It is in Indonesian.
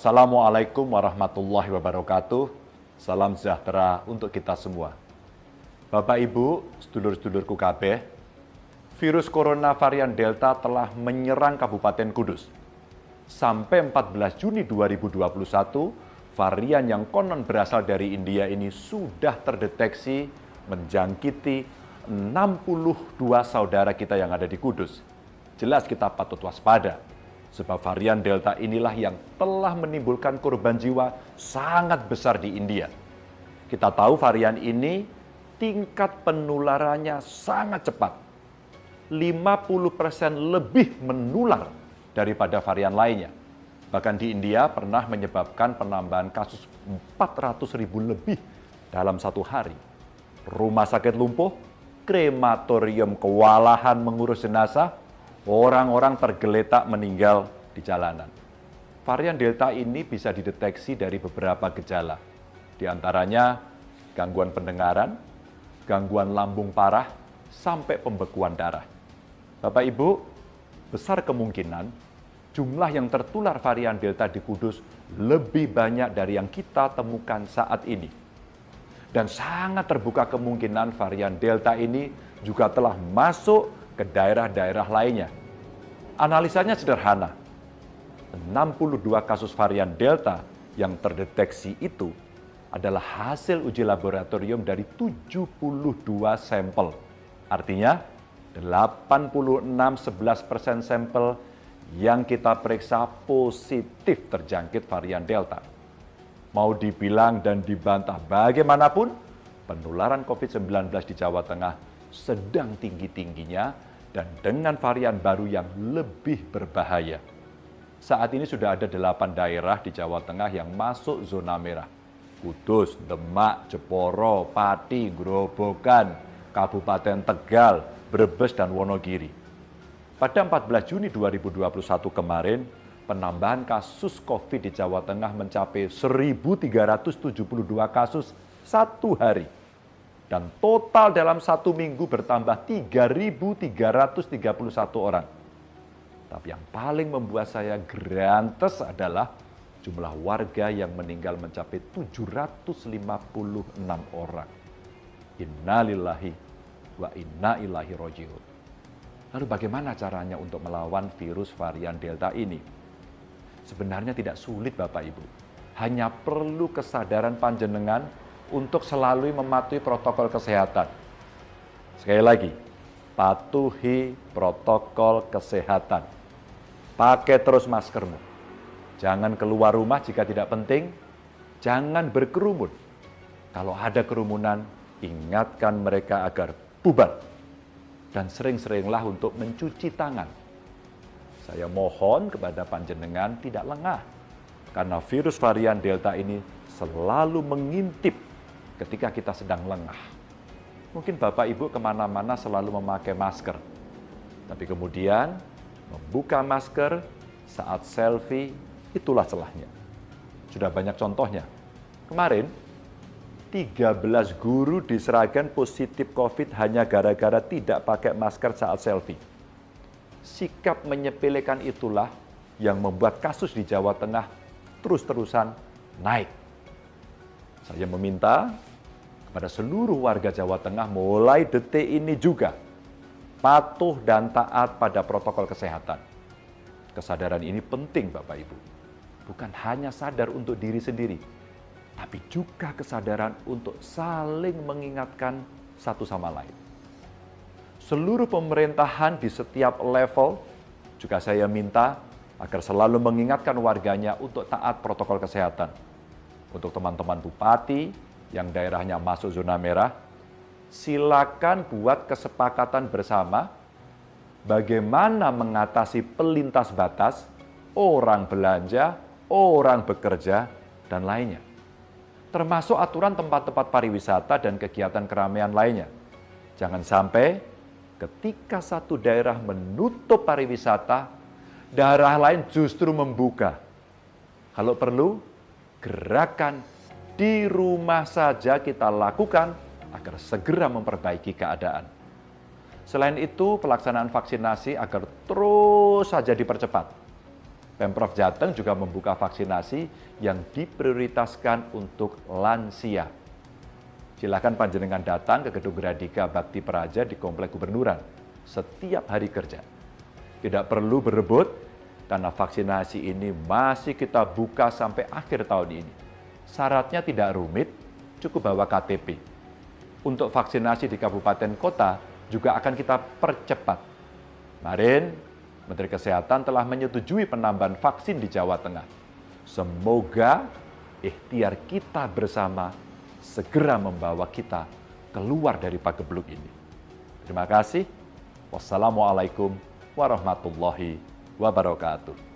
Assalamualaikum warahmatullahi wabarakatuh. Salam sejahtera untuk kita semua. Bapak Ibu, sedulur-sedulurku kabeh, virus corona varian Delta telah menyerang Kabupaten Kudus. Sampai 14 Juni 2021, varian yang konon berasal dari India ini sudah terdeteksi menjangkiti 62 saudara kita yang ada di Kudus. Jelas kita patut waspada. Sebab varian Delta inilah yang telah menimbulkan korban jiwa sangat besar di India. Kita tahu varian ini tingkat penularannya sangat cepat. 50% lebih menular daripada varian lainnya. Bahkan di India pernah menyebabkan penambahan kasus 400.000 lebih dalam satu hari. Rumah sakit lumpuh, krematorium kewalahan mengurus jenazah, orang-orang tergeletak meninggal di jalanan. Varian Delta ini bisa dideteksi dari beberapa gejala. Di antaranya gangguan pendengaran, gangguan lambung parah, sampai pembekuan darah. Bapak Ibu, besar kemungkinan jumlah yang tertular varian Delta di Kudus lebih banyak dari yang kita temukan saat ini. Dan sangat terbuka kemungkinan varian Delta ini juga telah masuk ke daerah-daerah lainnya. Analisanya sederhana. 62 kasus varian Delta yang terdeteksi itu adalah hasil uji laboratorium dari 72 sampel. Artinya 86,11% sampel yang kita periksa positif terjangkit varian Delta. Mau dibilang dan dibantah bagaimanapun, penularan COVID-19 di Jawa Tengah sedang tinggi-tingginya dan dengan varian baru yang lebih berbahaya. Saat ini sudah ada 8 daerah di Jawa Tengah yang masuk zona merah. Kudus, Demak, Jeporo, Pati, Grobogan, Kabupaten Tegal, Brebes, dan Wonogiri. Pada 14 Juni 2021 kemarin, penambahan kasus COVID di Jawa Tengah mencapai 1.372 kasus satu hari. Dan total dalam satu minggu bertambah 3.331 orang. Tapi yang paling membuat saya grantes adalah jumlah warga yang meninggal mencapai 756 orang. Innalillahi wa inna ilaihi raji'un. Lalu bagaimana caranya untuk melawan virus varian Delta ini? Sebenarnya tidak sulit Bapak Ibu. Hanya perlu kesadaran panjenengan untuk selalu mematuhi protokol kesehatan. Sekali lagi, patuhi protokol kesehatan. Pakai terus maskermu. Jangan keluar rumah jika tidak penting. Jangan berkerumun. Kalau ada kerumunan, ingatkan mereka agar bubar. Dan sering-seringlah untuk mencuci tangan. Saya mohon kepada panjenengan tidak lengah. Karena virus varian Delta ini selalu mengintip ketika kita sedang lengah. Mungkin Bapak Ibu kemana-mana selalu memakai masker. Tapi kemudian membuka masker saat selfie, itulah celahnya. Sudah banyak contohnya. Kemarin, 13 guru di Sragen positif COVID hanya gara-gara tidak pakai masker saat selfie. Sikap menyepelekan itulah yang membuat kasus di Jawa Tengah terus-terusan naik. Saya meminta kepada seluruh warga Jawa Tengah mulai detik ini juga patuh dan taat pada protokol kesehatan. Kesadaran ini penting Bapak Ibu. Bukan hanya sadar untuk diri sendiri, tapi juga kesadaran untuk saling mengingatkan satu sama lain. Seluruh pemerintahan di setiap level juga saya minta agar selalu mengingatkan warganya untuk taat protokol kesehatan. Untuk teman-teman bupati yang daerahnya masuk zona merah, silakan buat kesepakatan bersama bagaimana mengatasi pelintas batas, orang belanja, orang bekerja, dan lainnya. Termasuk aturan tempat-tempat pariwisata dan kegiatan keramaian lainnya. Jangan sampai ketika satu daerah menutup pariwisata, daerah lain justru membuka. Kalau perlu, gerakan di rumah saja kita lakukan agar segera memperbaiki keadaan. Selain itu, pelaksanaan vaksinasi agar terus saja dipercepat. Pemprov Jateng juga membuka vaksinasi yang diprioritaskan untuk lansia. Silakan panjenengan datang ke Gedung Gradika Bakti Praja di Komplek Gubernuran setiap hari kerja. Tidak perlu berebut, karena vaksinasi ini masih kita buka sampai akhir tahun ini. Syaratnya tidak rumit, cukup bawa KTP. Untuk vaksinasi di kabupaten kota juga akan kita percepat. Kemarin, Menteri Kesehatan telah menyetujui penambahan vaksin di Jawa Tengah. Semoga ikhtiar kita bersama segera membawa kita keluar dari pagebluk ini. Terima kasih. Wassalamualaikum warahmatullahi wabarakatuh.